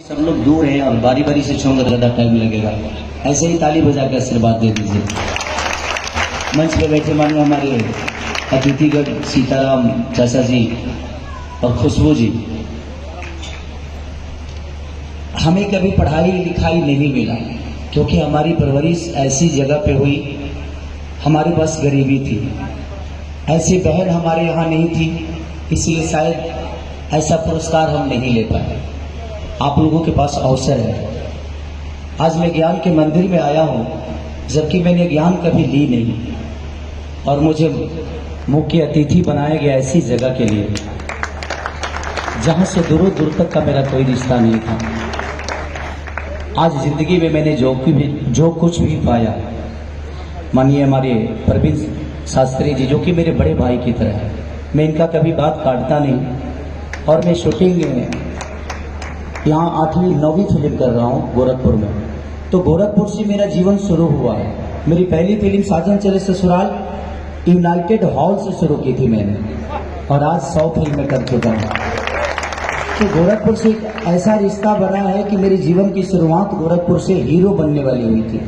सब लोग दूर हैं और बारी बारी से छूंगा ज़्यादा टाइम लगेगा। ऐसे ही ताली बजा के आशीर्वाद दे दीजिए। मंच पे बैठे माननीय हमारे अतिथिगण सीताराम चाचा जी और खुशबू जी, हमें कभी पढ़ाई लिखाई नहीं मिला क्योंकि हमारी परवरिश ऐसी जगह पे हुई, हमारे पास गरीबी थी, ऐसी बहन हमारे यहाँ नहीं थी, इसलिए शायद ऐसा पुरस्कार हम नहीं ले पाए। आप लोगों के पास अवसर है। आज मैं ज्ञान के मंदिर में आया हूँ, जबकि मैंने ज्ञान कभी ली नहीं और मुझे मुख्य अतिथि बनाया गया ऐसी जगह के लिए जहाँ से दूर दूर तक का मेरा कोई रिश्ता नहीं था। आज जिंदगी में मैंने जो कुछ भी पाया, मानिए हमारे प्रवीण शास्त्री जी जो कि मेरे बड़े भाई की तरह है, मैं इनका कभी बात काटता नहीं। और मैं शूटिंग यहाँ 8वीं 9वीं फिल्म कर रहा हूँ गोरखपुर में, तो गोरखपुर से मेरा जीवन शुरू हुआ है। मेरी पहली फिल्म साजन चले ससुराल यूनाइटेड हॉल से शुरू की थी मैंने, और आज 100 फिल्में कर चुका हूँ। तो गोरखपुर से एक ऐसा रिश्ता बना है कि मेरे जीवन की शुरुआत गोरखपुर से हीरो बनने वाली हुई थी।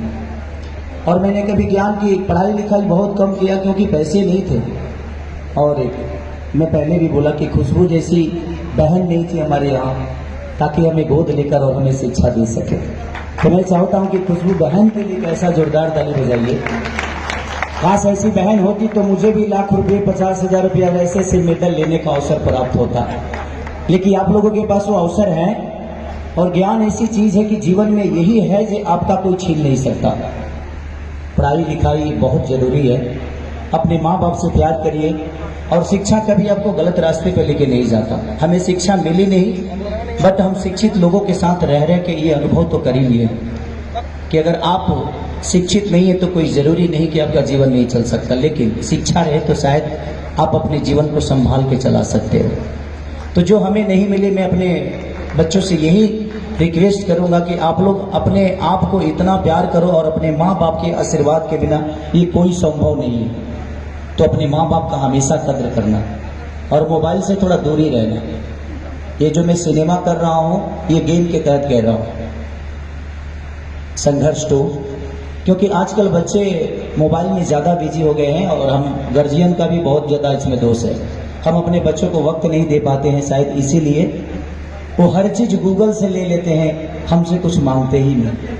और मैंने कभी ज्ञान की पढ़ाई लिखाई बहुत कम किया क्योंकि पैसे नहीं थे। और मैं पहले भी बोला कि खुशबू जैसी बहन नहीं थी हमारे यहाँ ताकि हमें गोद लेकर और हमें शिक्षा दे सके। तो मैं चाहता हूँ कि खुशबू बहन के लिए कैसा जोरदार ताली बजाइए। काश ऐसी बहन होती तो मुझे भी लाख रुपये 50,000 रुपया वैसे से मेडल लेने का अवसर प्राप्त होता। लेकिन आप लोगों के पास वो अवसर है। और ज्ञान ऐसी चीज है कि जीवन में यही है जो आपका कोई छीन नहीं सकता। पढ़ाई लिखाई बहुत जरूरी है। अपने माँ बाप से प्यार करिए, और शिक्षा कभी आपको गलत रास्ते पर लेके नहीं जाता। हमें शिक्षा मिली नहीं, बट हम शिक्षित लोगों के साथ रह के ये अनुभव तो कर ही लिए कि अगर आप शिक्षित नहीं है तो कोई जरूरी नहीं कि आपका जीवन नहीं चल सकता, लेकिन शिक्षा रहे तो शायद आप अपने जीवन को संभाल के चला सकते हो। तो जो हमें नहीं मिले, मैं अपने बच्चों से यही रिक्वेस्ट करूंगा कि आप लोग अपने आप को इतना प्यार करो, और अपने माँ बाप के आशीर्वाद के बिना ये कोई संभव नहीं है। तो अपने माँ बाप का हमेशा कद्र करना और मोबाइल से थोड़ा दूरी रहना। ये जो मैं सिनेमा कर रहा हूँ ये गेम के तहत कह रहा हूँ, संघर्ष 2, क्योंकि आजकल बच्चे मोबाइल में ज़्यादा बिजी हो गए हैं और हम गार्जियन का भी बहुत ज़्यादा इसमें दोष है। हम अपने बच्चों को वक्त नहीं दे पाते हैं, शायद इसीलिए वो हर चीज़ गूगल से ले लेते हैं, हमसे कुछ मांगते ही नहीं।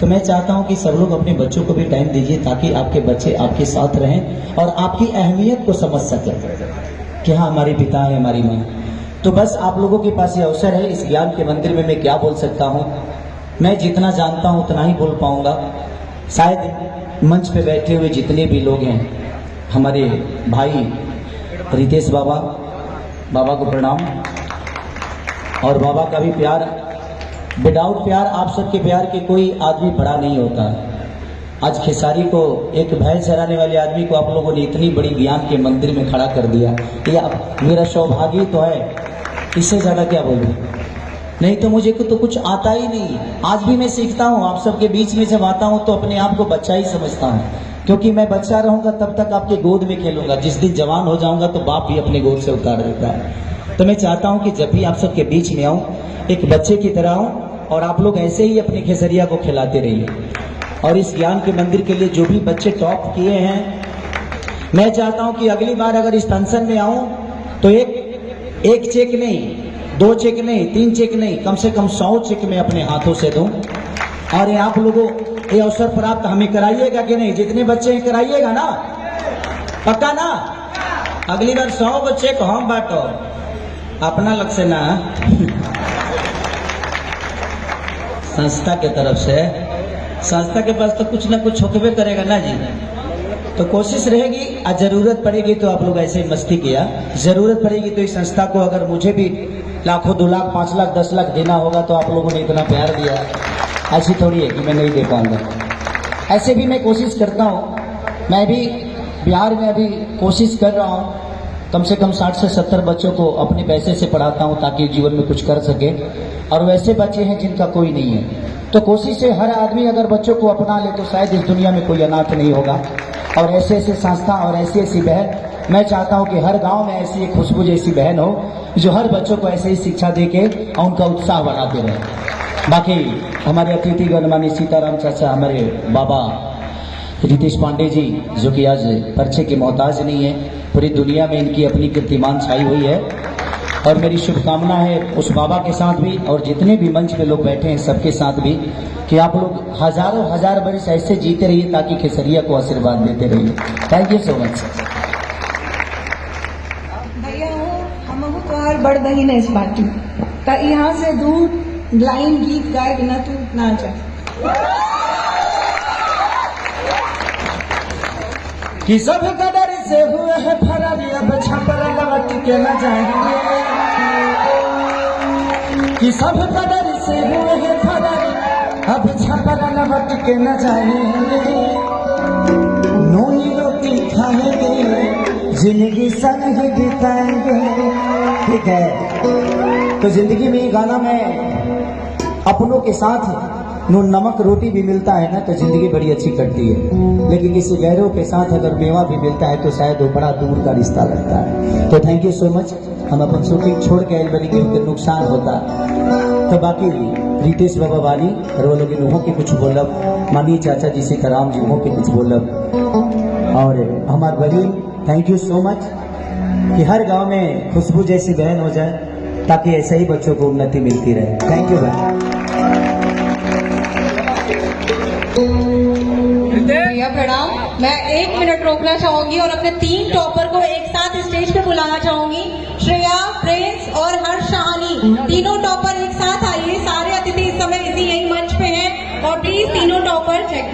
तो मैं चाहता हूं कि सब लोग अपने बच्चों को भी टाइम दीजिए ताकि आपके बच्चे आपके साथ रहें और आपकी अहमियत को समझ सकें कि हाँ हमारे पिता है, हमारी माँ। तो बस आप लोगों के पास ये अवसर है। इस ज्ञान के मंदिर में मैं क्या बोल सकता हूँ, मैं जितना जानता हूँ उतना ही बोल पाऊंगा। शायद मंच पे बैठे हुए जितने भी लोग हैं, हमारे भाई रितेश बाबा को प्रणाम, और बाबा का भी प्यार। विदाउट प्यार, आप सबके प्यार के कोई आदमी बड़ा नहीं होता। आज खेसारी को, एक भैंस चराने वाले आदमी को आप लोगों ने इतनी बड़ी ज्ञान के मंदिर में खड़ा कर दिया, ये मेरा सौभाग्य तो है। इससे ज़्यादा क्या बोलूं, नहीं तो मुझे तो कुछ आता ही नहीं। आज भी मैं सीखता हूँ, आप सबके बीच में जब आता हूँ तो अपने आप को बच्चा ही समझता हूँ, क्योंकि मैं बच्चा रहूंगा तब तक आपके गोद में खेलूंगा। जिस दिन जवान हो जाऊंगा तो बाप भी अपने गोद से उतार देता है। तो मैं चाहता हूं कि जब भी आप सबके बीच में आऊं एक बच्चे की तरह आऊं, और आप लोग ऐसे ही अपने खेसरिया को खिलाते रहिए। और इस ज्ञान के मंदिर के लिए जो भी बच्चे टॉप किए हैं, मैं चाहता हूं कि अगली बार अगर इस फंक्शन में आऊं तो एक चेक नहीं, 2 चेक नहीं, 3 चेक नहीं, कम से कम 100 चेक मैं अपने हाथों से दूं। और ये आप लोगों ये अवसर प्राप्त हमें कराइएगा कि नहीं? जितने बच्चे हैं कराइएगा ना, पक्का ना? अगली बार 100 को चेक हम बांटो, अपना लग से ना संस्था के तरफ से। संस्था के पास तो कुछ ना कुछ होकबे करेगा ना जी। तो कोशिश रहेगी, और जरूरत पड़ेगी तो आप लोग ऐसे मस्ती किया, जरूरत पड़ेगी तो इस संस्था को अगर मुझे भी लाखों, 2 लाख, 5 लाख, 10 लाख देना होगा तो आप लोगों ने इतना प्यार दिया, ऐसी थोड़ी है कि मैं नहीं दे पाऊंगा। ऐसे भी मैं कोशिश करता हूँ। मैं भी बिहार में अभी कोशिश कर रहा हूँ, कम से कम 60 से 70 बच्चों को अपने पैसे से पढ़ाता हूँ ताकि जीवन में कुछ कर सके। और वैसे बच्चे हैं जिनका कोई नहीं है, तो कोशिश है हर आदमी अगर बच्चों को अपना ले तो शायद इस दुनिया में कोई अनाथ नहीं होगा। और ऐसे ऐसे संस्था और ऐसी ऐसी बहन मैं चाहता हूं कि हर गांव में ऐसी एक खुशबू जैसी बहन हो जो हर बच्चों को ऐसे ही शिक्षा देके और उनका उत्साह बढ़ाते रहे। बाकी हमारे अतिथि गणमान्य सीताराम चाचा, हमारे बाबा रितेश पांडे जी, जो कि आज परिचय के मोहताज नहीं है, पूरी दुनिया में इनकी अपनी कीर्तिमान छाई हुई है। और मेरी शुभकामना है उस बाबा के साथ भी और जितने भी मंच पे लोग बैठे हैं सबके साथ भी कि आप लोग हजारों हजार वर्ष ऐसे जीते रहिए ताकि खेसरिया को आशीर्वाद देते रहिए। Thank you so much. भैया हम तुम्हार बड़ बहन है इस पार्टी का, यहाँ से दूर लाइन गीत गाए बिना तू ना जा। कि सब कदर से हुए है फरारी, अब छपर लौट के न जाएंगे। कि सब कदर से हुए है फरारी, अब छपर लौट के न जाएंगे। नूनी रोटी खाएंगे, जिंदगी संग ही बिताएंगे। ठीक है, तो जिंदगी में ये गाना मैं अपनों के साथ नून नमक रोटी भी मिलता है ना तो जिंदगी बड़ी अच्छी कटती है, लेकिन किसी गैरों के साथ अगर मेवा भी मिलता है तो शायद वो बड़ा दूर का रिश्ता लगता है। तो थैंक यू सो मच। हम अपन शूटिंग छोड़ के आए बनी क्योंकि नुकसान होता। तो बाकी रितेश बाबा वाली और वो लोग इन्हों के कुछ बोलब, मानी चाचा जी सीताराम जी के कुछ बोलब, और हमारे बहन थैंक यू सो मच कि हर गाँव में खुशबू जैसी बहन हो जाए ताकि ऐसे ही बच्चों को उन्नति मिलती रहे। थैंक यू भाई। भैया प्रणाम। मैं 1 मिनट रोकना चाहूंगी और अपने 3 टॉपर को एक साथ स्टेज पे बुलाना चाहूंगी। श्रेया, प्रिंस और हर्ष शाहानी, तीनों टॉपर एक साथ आइए। सारे अतिथि इस समय इसी यही मंच पे हैं और प्लीज तीनों टॉपर चेक